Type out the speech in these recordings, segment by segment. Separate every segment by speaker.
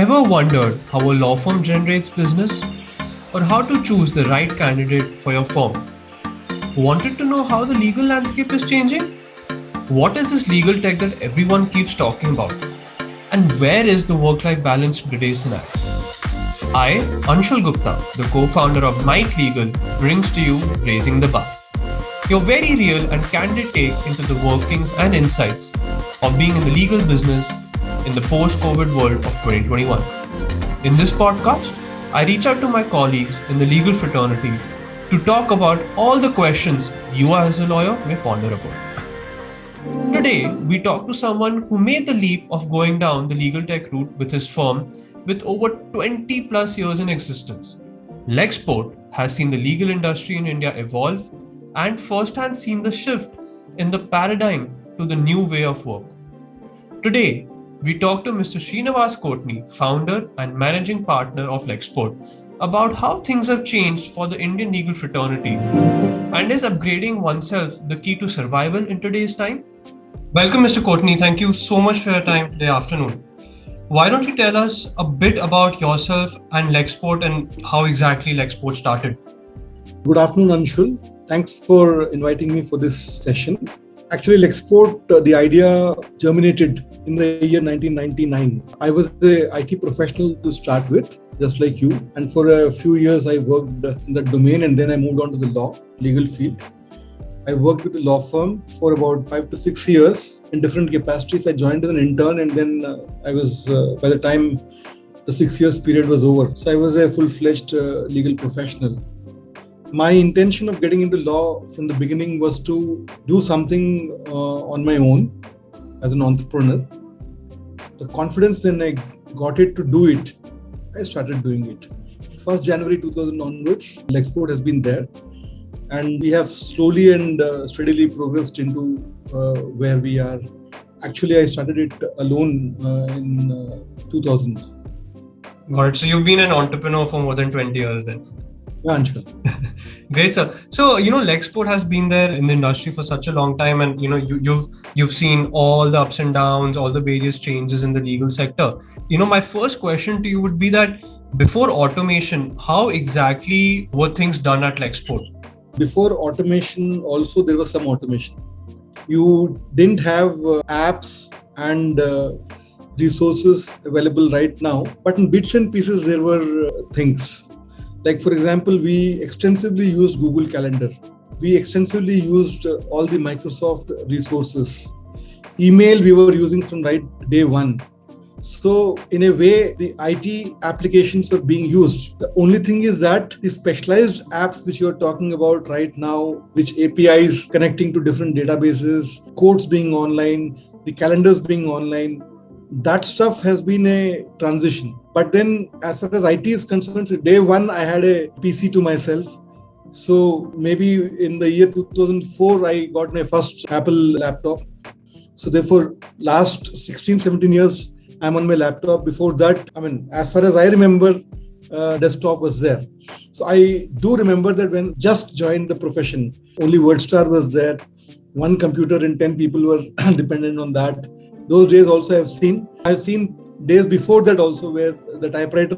Speaker 1: Ever wondered how a law firm generates business? Or how to choose the right candidate for your firm? Wanted to know how the legal landscape is changing? What is this legal tech that everyone keeps talking about? And where is the work life balance in today's scenario? I, Anshul Gupta, the co founder of Might Legal, brings to you Raising the Bar, your very real and candid take into the workings and insights of being in the legal business in the post-COVID world of 2021. In this podcast, I reach out to my colleagues in the legal fraternity to talk about all the questions you as a lawyer may ponder upon. Today, we talk to someone who made the leap of going down the legal tech route with his firm with over 20 plus years in existence. Lexport has seen the legal industry in India evolve and firsthand seen the shift in the paradigm to the new way of work. Today, we talk to Mr. Srinivas Kotni, founder and managing partner of Lexport, about how things have changed for the Indian legal fraternity and is upgrading oneself the key to survival in today's time? Welcome, Mr. Kotni. Thank you so much for your time today afternoon. Why don't you tell us a bit about yourself and Lexport and how exactly Lexport started?
Speaker 2: Good afternoon, Anshul. Thanks for inviting me for this session. Actually, Lexport, the idea germinated in the year 1999. I was the IT professional to start with, just like you. And for a few years, I worked in that domain and then I moved on to the legal field. I worked with the law firm for about 5 to 6 years in different capacities. I joined as an intern and then I was, by the time the 6 years period was over, so I was a full-fledged legal professional. My intention of getting into law from the beginning was to do something on my own as an entrepreneur. The confidence when I got it to do it, I started doing it. 1st January 2000 onwards, Lexport has been there. And we have slowly and steadily progressed into where we are. Actually, I started it alone in 2000.
Speaker 1: Got it. So you've been an entrepreneur for more than 20 years then.
Speaker 2: Yeah, Anshul.
Speaker 1: Great, sir. So, Lexport has been there in the industry for such a long time, and you've seen all the ups and downs, all the various changes in the legal sector. My first question to you would be that before automation, how exactly were things done at Lexport?
Speaker 2: Before automation, also there was some automation. You didn't have apps and resources available right now, but in bits and pieces there were things. Like, for example, we extensively used Google Calendar. We extensively used all the Microsoft resources. Email we were using from right day one. So in a way, the IT applications are being used. The only thing is that the specialized apps which you're talking about right now, which APIs connecting to different databases, codes being online, the calendars being online, that stuff has been a transition. But then as far as IT is concerned, so day one, I had a PC to myself. So maybe in the year 2004, I got my first Apple laptop. So therefore, last 16, 17 years, I'm on my laptop. Before that, as far as I remember, desktop was there. So I do remember that when just joined the profession, only WordStar was there. One computer and 10 people were dependent on that. Those days also I've seen days before that also where the typewriter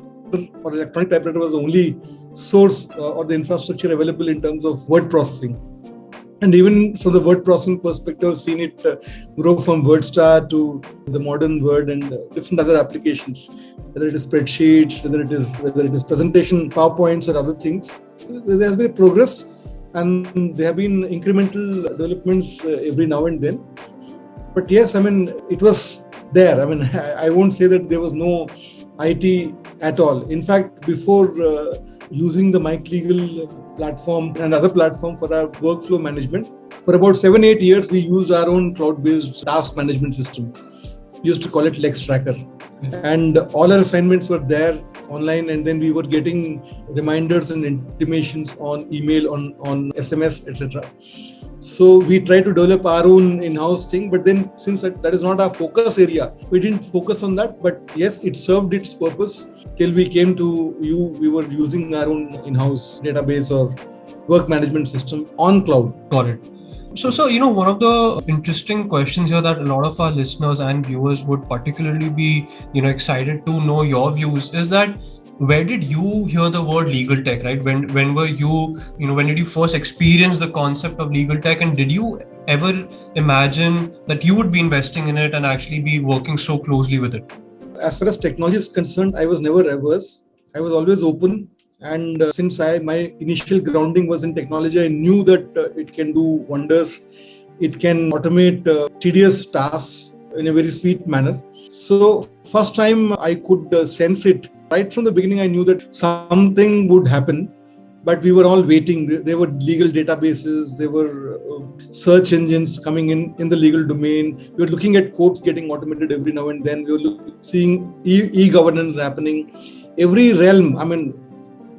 Speaker 2: or electronic typewriter was the only source or the infrastructure available in terms of word processing. And even from the word processing perspective, I've seen it grow from WordStar to the modern Word and different other applications, whether it is spreadsheets, whether it is presentation, PowerPoints or other things. So there has been progress and there have been incremental developments every now and then. But yes, it was there. I won't say that there was no IT at all. In fact, before using the Might Legal platform and other platform for our workflow management, for about 7-8 years, we used our own cloud-based task management system. We used to call it Lex Tracker. And all our assignments were there online, and then we were getting reminders and intimations on email, on SMS, etc. So we tried to develop our own in-house thing, but then since that is not our focus area, we didn't focus on that. But yes, it served its purpose till we came to you. We were using our own in-house database or work management system on cloud.
Speaker 1: Got it. So, one of the interesting questions here that a lot of our listeners and viewers would particularly be, excited to know your views is that where did you hear the word legal tech, right? When were you, when did you first experience the concept of legal tech, and did you ever imagine that you would be investing in it and actually be working so closely with it?
Speaker 2: As far as technology is concerned, I was never averse. I was always open. And since my initial grounding was in technology, I knew that it can do wonders. It can automate tedious tasks in a very sweet manner. So first time I could sense it. Right from the beginning, I knew that something would happen, but we were all waiting. There were legal databases, there were search engines coming in the legal domain. We were looking at courts getting automated every now and then. We were seeing e-governance happening. Every realm,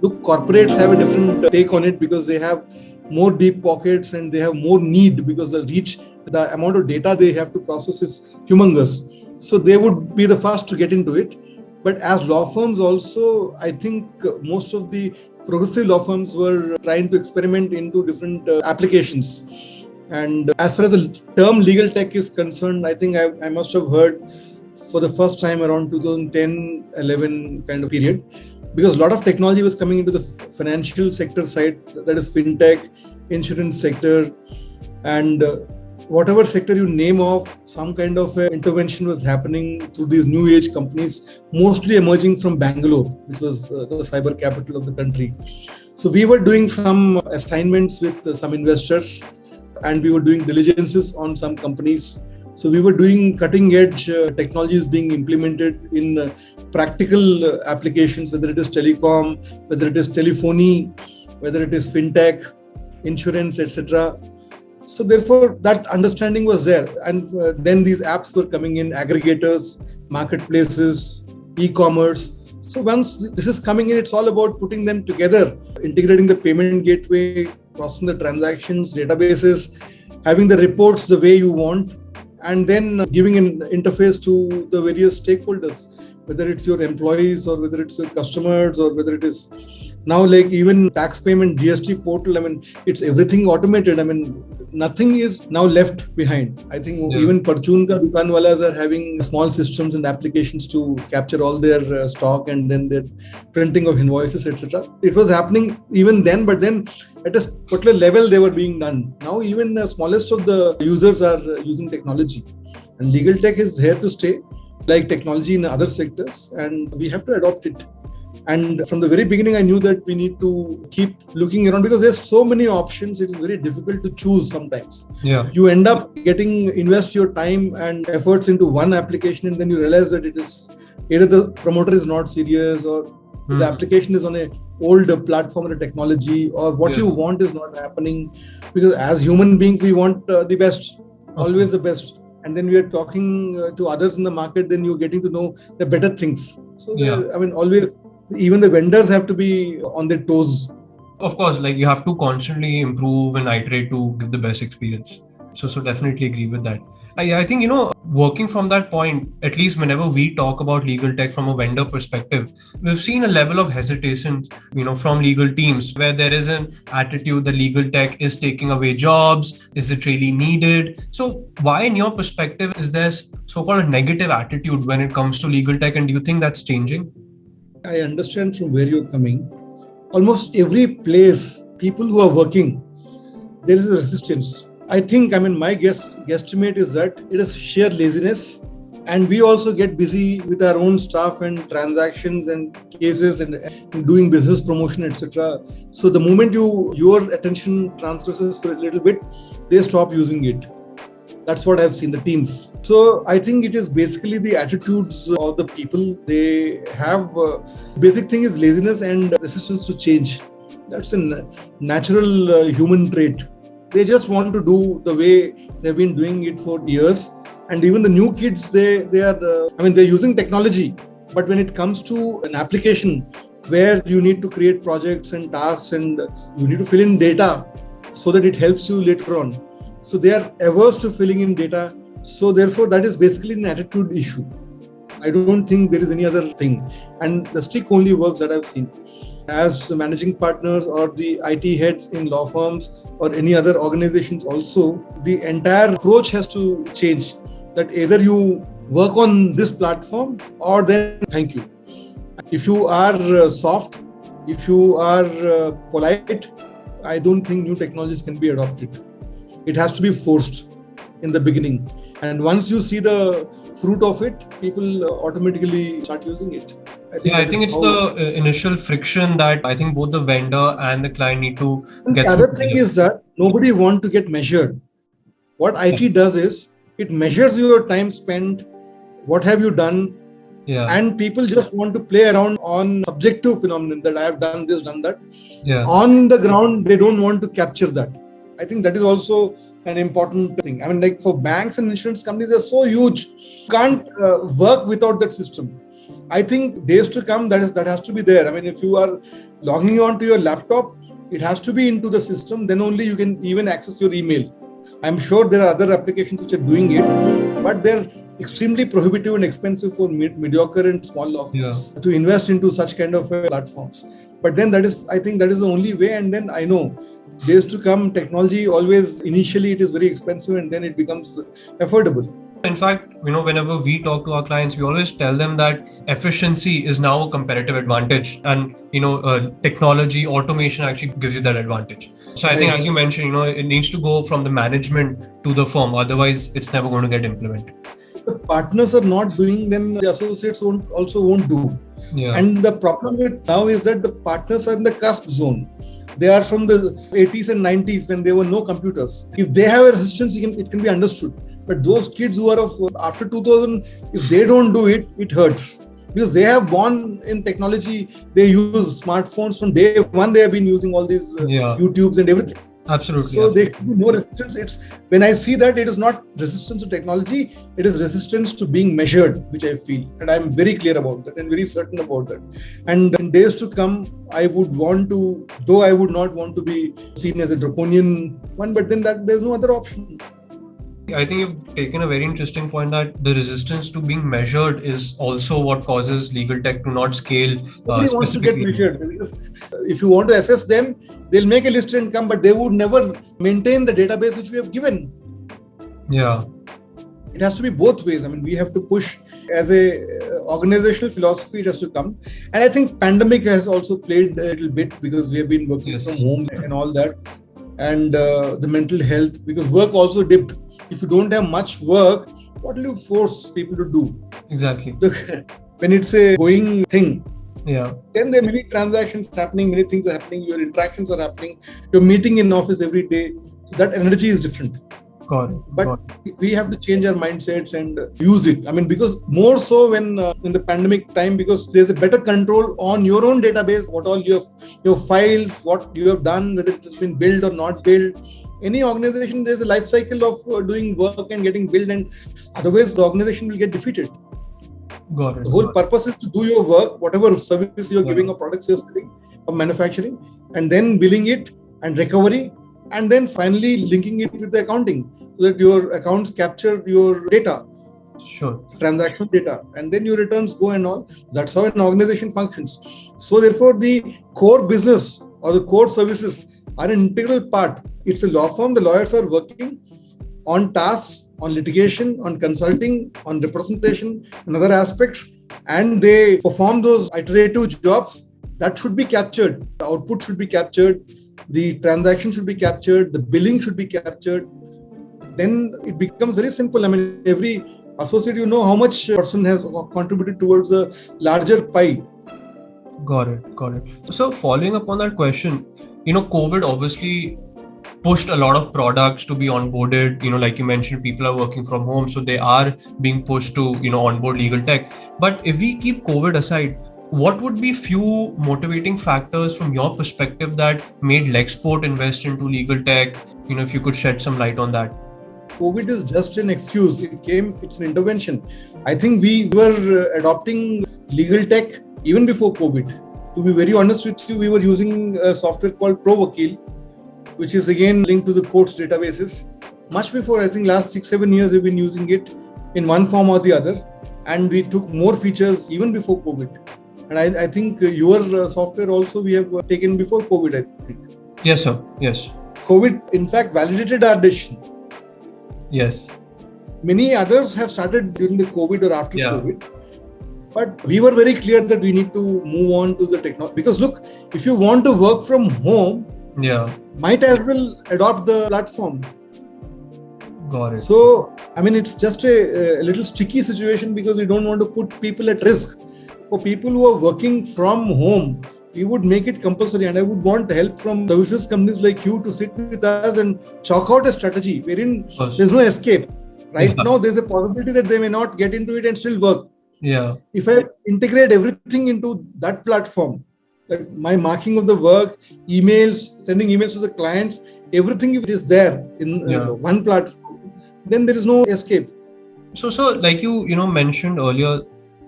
Speaker 2: look, corporates have a different take on it because they have more deep pockets and they have more need because the amount of data they have to process is humongous. So they would be the first to get into it. But as law firms also, I think most of the progressive law firms were trying to experiment into different applications. And as far as the term legal tech is concerned, I think I must have heard for the first time around 2010-11 kind of period, because a lot of technology was coming into the financial sector side, that is fintech, insurance sector, and whatever sector you name of, some kind of intervention was happening through these new age companies, mostly emerging from Bangalore, which was the cyber capital of the country. So we were doing some assignments with some investors, and we were doing diligences on some companies. So we were doing cutting edge technologies being implemented in practical applications, whether it is telecom, whether it is telephony, whether it is fintech, insurance, etc. So therefore, that understanding was there. And then these apps were coming in, aggregators, marketplaces, e-commerce. So once this is coming in, it's all about putting them together, integrating the payment gateway, processing the transactions, databases, having the reports the way you want, and then giving an interface to the various stakeholders, whether it's your employees or whether it's your customers or whether it is now like even tax payment, GST portal. It's everything automated. Nothing is now left behind. I think even Parchun ka dukan walas are having small systems and applications to capture all their stock and then their printing of invoices, etc. It was happening even then, but then at a particular level they were being done. Now even the smallest of the users are using technology, and legal tech is here to stay, like technology in other sectors, and we have to adopt it. And from the very beginning, I knew that we need to keep looking around because there's so many options. It is very difficult to choose sometimes.
Speaker 1: Yeah.
Speaker 2: You end up invest your time and efforts into one application, and then you realize that it is either the promoter is not serious or the application is on a old platform or a technology, or what you want is not happening. Because as human beings, we want the best, always the best. And then we are talking to others in the market, then you're getting to know the better things. So always, even the vendors have to be on their toes.
Speaker 1: Of course, like you have to constantly improve and iterate to give the best experience. So definitely agree with that. I think, working from that point, at least whenever we talk about legal tech from a vendor perspective, we've seen a level of hesitation, from legal teams where there is an attitude that legal tech is taking away jobs. Is it really needed? So why, in your perspective, is there so-called a negative attitude when it comes to legal tech? And do you think that's changing?
Speaker 2: I understand from where you're coming. Almost every place, people who are working, there is a resistance. I think, my guesstimate is that it is sheer laziness, and we also get busy with our own stuff and transactions and cases and doing business promotion, etc. So the moment your attention transgresses for a little bit, they stop using it. That's what I've seen, the teams. So I think it is basically the attitudes of the people. They have basic thing is laziness and resistance to change. That's a natural human trait. They just want to do the way they've been doing it for years. And even the new kids, they're using technology. But when it comes to an application where you need to create projects and tasks and you need to fill in data so that it helps you later on. So they are averse to filling in data. So therefore, that is basically an attitude issue. I don't think there is any other thing. And the stick only works that I've seen. As managing partners or the IT heads in law firms or any other organizations also, the entire approach has to change. That either you work on this platform or then thank you. If you are soft, if you are polite, I don't think new technologies can be adopted. It has to be forced in the beginning. And once you see the fruit of it, people automatically start using it.
Speaker 1: I think it's the initial friction that I think both the vendor and the client need to get.
Speaker 2: The other thing is that nobody wants to get measured. What IT does is it measures your time spent, what have you done, and people just want to play around on subjective phenomenon that I have done this, done that. On the ground, they don't want to capture that. I think that is also an important thing. I mean, like for banks and insurance companies, they're so huge. You can't work without that system. I think days to come, that has to be there. I mean, if you are logging on to your laptop, it has to be into the system. Then only you can even access your email. I'm sure there are other applications which are doing it, but they're extremely prohibitive and expensive for mediocre and small law firms to invest into such kind of platforms. But then I think that is the only way. And then I know days to come, technology always, initially it is very expensive and then it becomes affordable.
Speaker 1: In fact, whenever we talk to our clients, we always tell them that efficiency is now a competitive advantage, and technology, automation actually gives you that advantage. So I think, as you mentioned, it needs to go from the management to the firm. Otherwise, it's never going to get implemented.
Speaker 2: The partners are not doing, then the associates won't do. And the problem with now is that the partners are in the cusp zone. They are from the 80s and 90s when there were no computers. If they have a resistance, it can be understood. But those kids who are of after 2000, if they don't do it, it hurts. Because they have born in technology, they use smartphones from day one. They have been using all these YouTubes and everything.
Speaker 1: Absolutely.
Speaker 2: So there should be no resistance. When I see that, it is not resistance to technology, it is resistance to being measured, which I feel. And I'm very clear about that and very certain about that. And in days to come, I would not want to be seen as a draconian one, but then there's no other option.
Speaker 1: I think you've taken a very interesting point that the resistance to being measured is also what causes legal tech to not scale.
Speaker 2: Nobody wants to get measured. Because if you want to assess them, they'll make a list and come, but they would never maintain the database which we have given. It has to be both ways. I mean, we have to push as a organizational philosophy, it has to come. And I think pandemic has also played a little bit because we have been working from home and all that. And the mental health, because work also dipped. If you don't have much work, what will you force people to do?
Speaker 1: Exactly.
Speaker 2: When it's a going thing,
Speaker 1: then
Speaker 2: there are many transactions happening, many things are happening, your interactions are happening, you're meeting in office every day. So that energy is different. But we have to change our mindsets and use it. I mean, because more so when in the pandemic time, because there's a better control on your own database, what all your files, what you have done, whether it has been built or not built. Any organization, there's a life cycle of doing work and getting built, and otherwise the organization will get defeated.
Speaker 1: Got it.
Speaker 2: The whole purpose is to do your work, whatever service you're giving or products you're selling or manufacturing, and then billing it and recovery, and then finally linking it with the accounting so that your accounts capture your data. Transaction data, and then your returns go and all. That's how an organization functions. So therefore, the core business or the core services are an integral part. It's a law firm. The lawyers are working on tasks, on litigation, on consulting, on representation, and other aspects, and they perform those iterative jobs. That should be captured. The output should be captured. The transaction should be captured. The billing should be captured. Then it becomes very simple. I mean, every associate, how much person has contributed towards a larger pie.
Speaker 1: Got it. So following up on that question, COVID obviously pushed a lot of products to be onboarded. Like you mentioned, people are working from home, so they are being pushed to, onboard legal tech. But if we keep COVID aside, what would be few motivating factors from your perspective that made Lexport invest into legal tech? If you could shed some light on that.
Speaker 2: COVID is just an excuse. It's an intervention. I think we were adopting legal tech even before COVID. To be very honest with you, we were using a software called ProVakil, which is again linked to the courts databases. Much before, I think last 6-7 years, we've been using it in one form or the other. and we took more features even before COVID. And I think your software also we have taken before COVID, I think.
Speaker 1: Yes, sir. Yes.
Speaker 2: COVID, in fact, validated our decision.
Speaker 1: Yes.
Speaker 2: Many others have started during the COVID or after
Speaker 1: Yeah.
Speaker 2: COVID. But we were very clear that we need to move on to the technology. Because look, if you want to work from home,
Speaker 1: Yeah.
Speaker 2: might as well adopt the platform.
Speaker 1: Got it.
Speaker 2: So, I mean, it's just a little sticky situation because we don't want to put people at risk. For people who are working from home, we would make it compulsory, and I would want help from services companies like you to sit with us and chalk out a strategy wherein there's no escape. Right now, there's a possibility that they may not get into it and still work.
Speaker 1: Yeah.
Speaker 2: If I integrate everything into that platform, that my marking of the work, emails, sending emails to the clients, everything is there in one platform, then there is no escape.
Speaker 1: So like you mentioned earlier,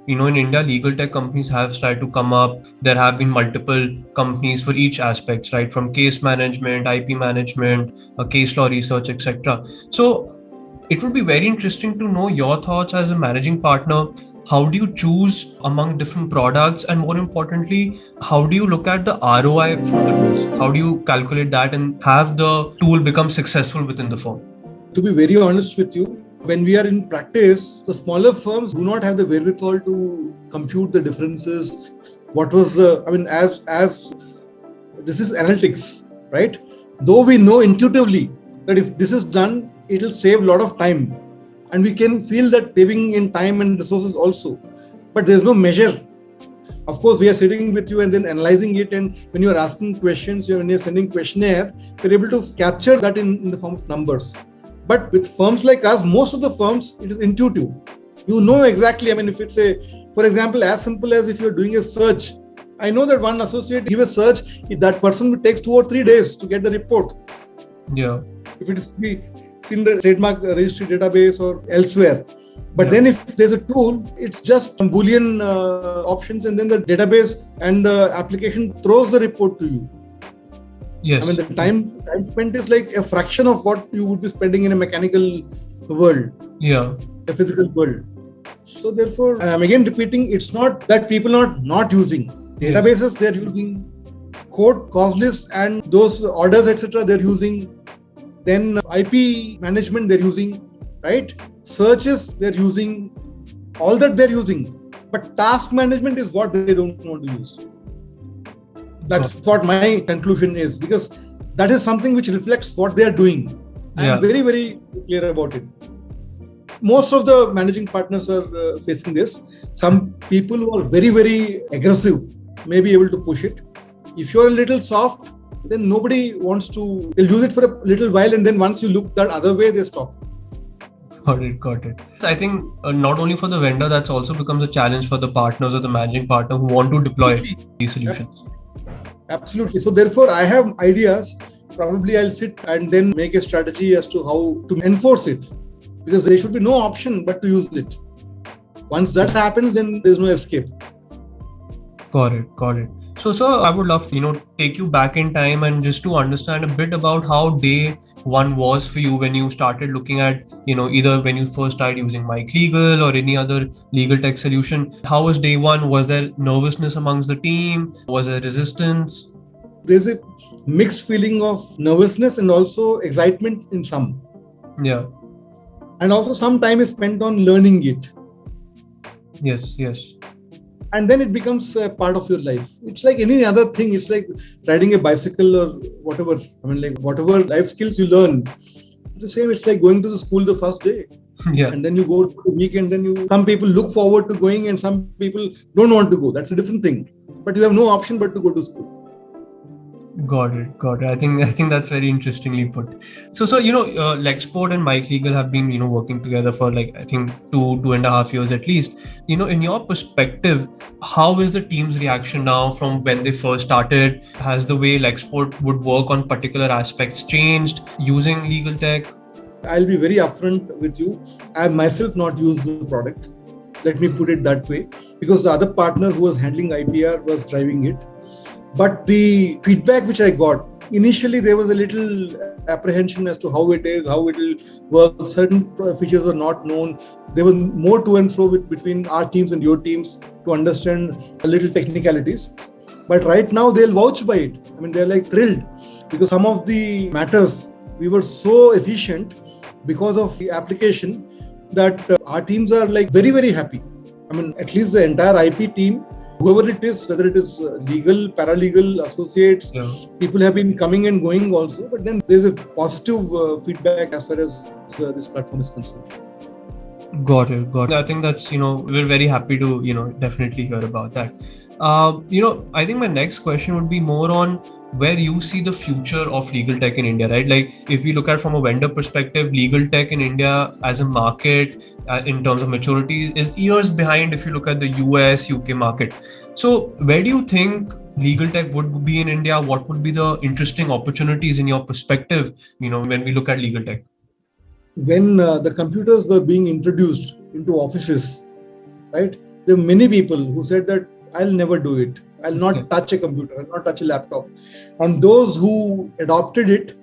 Speaker 1: in India, legal tech companies have tried to come up. There have been multiple companies for each aspect, right? From case management, IP management, case law research, etc. So it would be very interesting to know your thoughts as a managing partner. How do you choose among different products? And more importantly, how do you look at the ROI from the tools? How do you calculate that and have the tool become successful within the firm?
Speaker 2: To be very honest with you, when we are in practice, the smaller firms do not have the wherewithal to compute the differences. What was as this is analytics, right? Though we know intuitively that if this is done, it will save a lot of time. And we can feel that saving in time and resources also. But there's no measure. Of course, we are sitting with you and then analyzing it. And when you are asking questions, when you're sending questionnaire, we're able to capture that in the form of numbers. But with firms like us, most of the firms, it is intuitive. You know exactly, if it's for example, as simple as if you're doing a search, I know that one associate give a search, that person takes 2 or 3 days to get the report.
Speaker 1: Yeah.
Speaker 2: If it is in the trademark registry database or elsewhere. But then if there's a tool, it's just Boolean options, and then the database and the application throws the report to you.
Speaker 1: Yes.
Speaker 2: The time spent is like a fraction of what you would be spending in a mechanical world.
Speaker 1: Yeah.
Speaker 2: A physical world. So therefore, I'm again repeating, it's not that people are not using databases, they're using code, cause lists, and those orders, etc. they're using. Then IP management they're using, right? Searches they're using, all that they're using. But task management is what they don't want to use. That's what my conclusion is, because that is something which reflects what they are doing. I'm very, very clear about it. Most of the managing partners are facing this. Some people who are very, very aggressive may be able to push it. If you're a little soft, then nobody wants to. They'll use it for a little while, and then once you look that other way, they stop.
Speaker 1: Got it. I think not only for the vendor, that's also becomes a challenge for the partners or the managing partner who want to deploy these solutions.
Speaker 2: Absolutely. So therefore, I have ideas. Probably I'll sit and then make a strategy as to how to enforce it, because there should be no option but to use it. Once that happens, then there's no escape.
Speaker 1: Got it. So, sir, I would love to, take you back in time and just to understand a bit about how day one was for you when you started looking at, either when you first started using Mike Legal or any other legal tech solution. How was day one? Was there nervousness amongst the team? Was there resistance?
Speaker 2: There's a mixed feeling of nervousness and also excitement in some.
Speaker 1: Yeah.
Speaker 2: And also some time is spent on learning it.
Speaker 1: Yes.
Speaker 2: And then it becomes a part of your life. It's like any other thing. It's like riding a bicycle or whatever. Whatever life skills you learn. It's the same. It's like going to the school the first day.
Speaker 1: Yeah.
Speaker 2: And then you go to the weekend. Some people look forward to going and some people don't want to go. That's a different thing. But you have no option but to go to school.
Speaker 1: Got it. I think that's very interestingly put. So Lexport and Mike Legal have been working together for I think 2.5 years at least. In your perspective, how is the team's reaction now from when they first started? Has the way Lexport would work on particular aspects changed using legal tech?
Speaker 2: I'll be very upfront with you. I have myself not used the product. Let me put it that way, because the other partner who was handling IPR was driving it. But the feedback which I got, initially there was a little apprehension as to how it is, how it will work. Certain features were not known. There was more to and fro between our teams and your teams to understand a little technicalities. But right now they'll vouch by it. I mean, they're like thrilled because some of the matters we were so efficient because of the application that our teams are like very, very happy. I mean, at least the entire IP team, whoever it is, whether it is legal, paralegal, associates, people have been coming and going also. But then there's a positive feedback as far as this platform is concerned.
Speaker 1: Got it. I think that's, we're very happy to, definitely hear about that. I think my next question would be more on where you see the future of legal tech in India, right? Like if we look at from a vendor perspective, legal tech in India as a market in terms of maturity is years behind if you look at the US, UK market. So where do you think legal tech would be in India? What would be the interesting opportunities in your perspective, when we look at legal tech?
Speaker 2: When the computers were being introduced into offices, right? There were many people who said that I'll never do it. I'll not touch a computer. I'll not touch a laptop. And those who adopted it,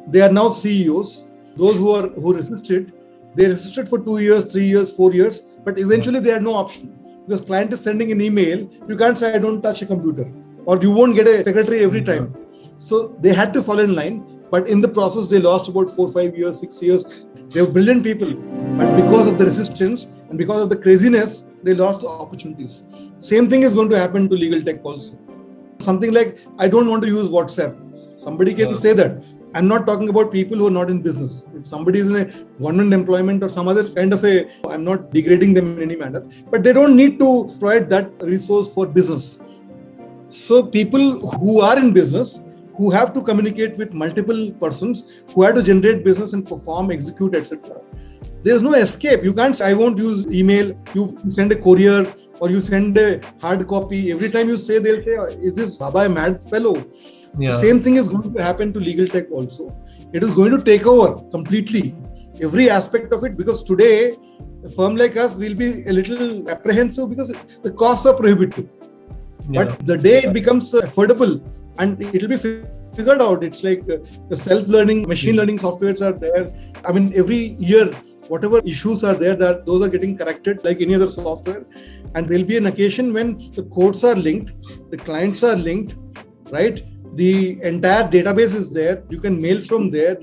Speaker 2: they are now CEOs. Those who resisted, they resisted for 2 years, 3 years, 4 years. But eventually they had no option because client is sending an email. You can't say I don't touch a computer, or you won't get a secretary every time. So they had to fall in line. But in the process, they lost about 4, 5 years, 6 years. They were brilliant people. But because of the resistance and because of the craziness, they lost the opportunities. Same thing is going to happen to legal tech also. Something like, I don't want to use WhatsApp. Somebody can say that. I'm not talking about people who are not in business. If somebody is in a government employment or some other kind of I'm not degrading them in any manner, but they don't need to provide that resource for business. So people who are in business, who have to communicate with multiple persons, who have to generate business and perform, execute, etc. There's no escape. You can't say, I won't use email. You send a courier or you send a hard copy. Every time you say, they'll say, is this Baba a mad fellow? So same thing is going to happen to legal tech also. It is going to take over completely every aspect of it, because today a firm like us will be a little apprehensive because the costs are prohibitive. But the day it becomes affordable and it will be figured out, it's like the self-learning, machine learning softwares are there. I mean, every year, whatever issues are there, those are getting corrected like any other software. And there'll be an occasion when the codes are linked, the clients are linked, right? The entire database is there. You can mail from there.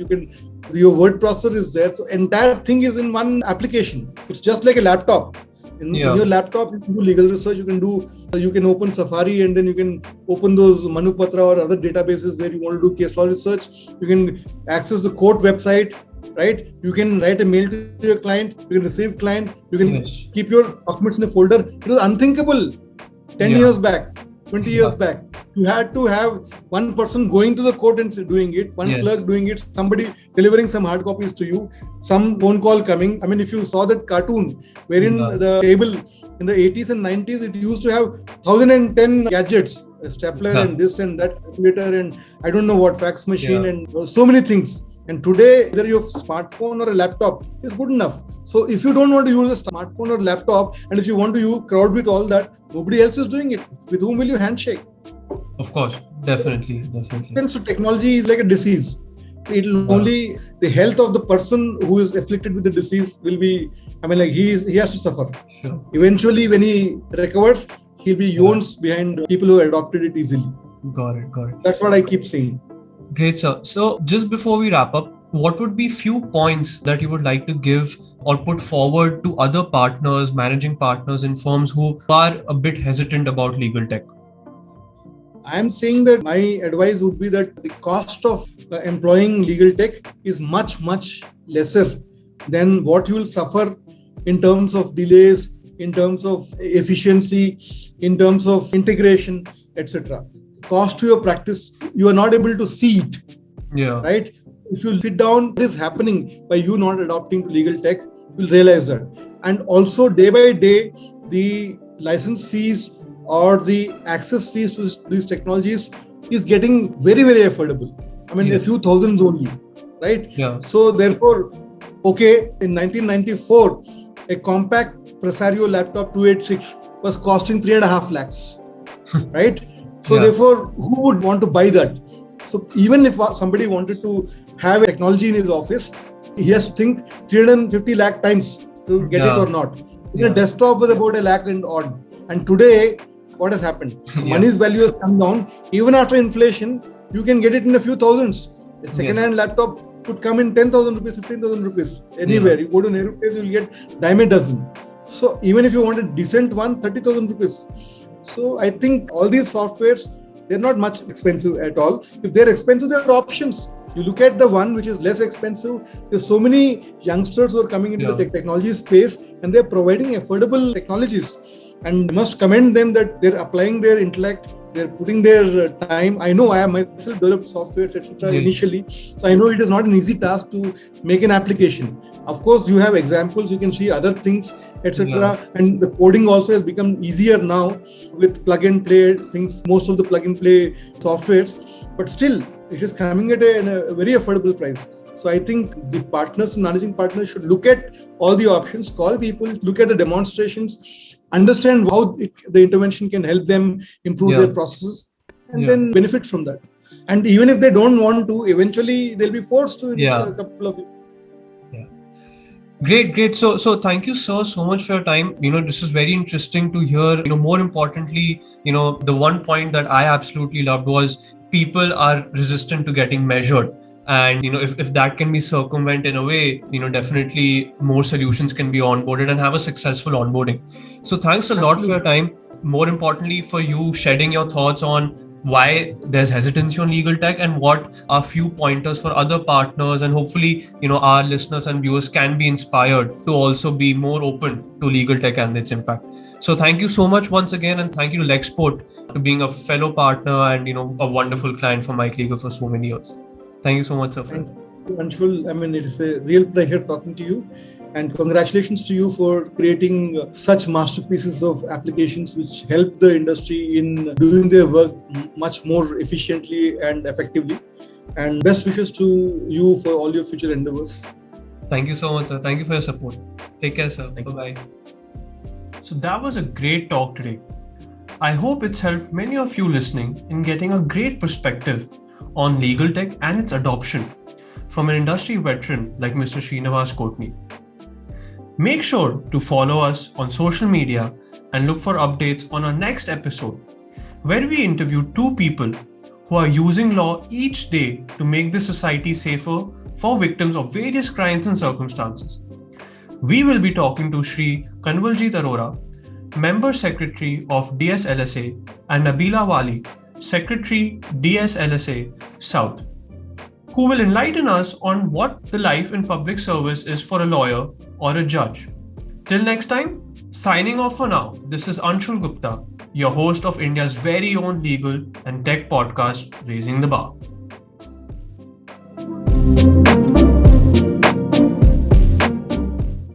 Speaker 2: Your word processor is there. So entire thing is in one application. It's just like a laptop. In your laptop, you can do legal research. You can open Safari and then you can open those Manupatra or other databases where you want to do case law research. You can access the court website, right? You can write a mail to your client. You can receive client. You can keep your documents in a folder. It was unthinkable 10 years back, 20 years back. You had to have one person going to the court and doing it, one clerk doing it, somebody delivering some hard copies to you, some phone call coming. I mean, if you saw that cartoon wherein the table in the 80s and 90s, it used to have 1010 gadgets, a stapler and this and that, calculator and I don't know what, fax machine and so many things. And today, either your smartphone or a laptop is good enough. So if you don't want to use a smartphone or laptop, and if you want to crowd with all that, nobody else is doing it. With whom will you handshake?
Speaker 1: Of course, definitely.
Speaker 2: So technology is like a disease. It'll only, the health of the person who is afflicted with the disease will be, I mean, like he has to suffer. Sure. Eventually, when he recovers, he'll be yawns behind people who adopted it easily.
Speaker 1: Got it.
Speaker 2: That's what I keep saying.
Speaker 1: Great, sir. So just before we wrap up, what would be few points that you would like to give or put forward to other partners, managing partners in firms who are a bit hesitant about legal tech?
Speaker 2: I am saying that my advice would be that the cost of employing legal tech is much, much lesser than what you will suffer in terms of delays, in terms of efficiency, in terms of integration, etc. Cost to your practice, you are not able to see it. Right? If you sit down, what is happening by you not adopting legal tech, you'll realize that. And also day by day, the license fees or the access fees to these technologies is getting very, very affordable. I mean, a few thousands only, right? So therefore, in 1994, a compact Presario laptop 286 was costing 3.5 lakhs, right? So therefore, who would want to buy that? So even if somebody wanted to have a technology in his office, he has to think 350 lakh times to get it or not. A desktop was about 1 lakh and odd. And today, what has happened? Money's value has come down. Even after inflation, you can get it in a few thousands. A second-hand laptop could come in 10,000 rupees, 15,000 rupees. Anywhere. You go to Nehru Place, you'll get dime a dozen. So even if you want a decent one, 30,000 rupees. So I think all these softwares, they're not much expensive at all. If they're expensive, there are options. You look at the one which is less expensive. There's so many youngsters who are coming into the technology space and they're providing affordable technologies. And you must commend them that they're applying their intellect, they're putting their time. I know I have myself developed softwares, etc. initially. So I know it is not an easy task to make an application. Of course, you have examples, you can see other things, etc. And the coding also has become easier now with plug and play things, most of the plug and play softwares. But still, it is coming at a very affordable price. So I think the partners and managing partners should look at all the options, call people, look at the demonstrations, understand how the intervention can help them improve their processes and then benefit from that. And even if they don't want to, eventually they'll be forced to in a couple of years.
Speaker 1: Great. So thank you, sir, so much for your time. This is very interesting to hear. More importantly, the one point that I absolutely loved was people are resistant to getting measured. And, if that can be circumvented in a way, definitely more solutions can be onboarded and have a successful onboarding. So thanks a lot for your time. More importantly, for you shedding your thoughts on why there's hesitancy on legal tech and what are few pointers for other partners, and hopefully our listeners and viewers can be inspired to also be more open to legal tech and its impact. So thank you so much once again, and thank you to Legsport to being a fellow partner and a wonderful client for Mike Legal for so many years. Thank you so much, sir.
Speaker 2: Thank you, Anshul. It is a real pleasure talking to you. And congratulations to you for creating such masterpieces of applications which help the industry in doing their work much more efficiently and effectively. And best wishes to you for all your future endeavors.
Speaker 1: Thank you so much, sir. Thank you for your support. Take care, sir. Bye-bye. So that was a great talk today. I hope it's helped many of you listening in getting a great perspective on legal tech and its adoption from an industry veteran like Mr. Srinivas Kotni. Make sure to follow us on social media and look for updates on our next episode, where we interview two people who are using law each day to make the society safer for victims of various crimes and circumstances. We will be talking to Shri Kanwaljit Arora, Member Secretary of DSLSA, and Nabila Wali, Secretary DSLSA South, who will enlighten us on what the life in public service is for a lawyer or a judge. Till next time, signing off for now, this is Anshul Gupta, your host of India's very own legal and tech podcast, Raising the Bar.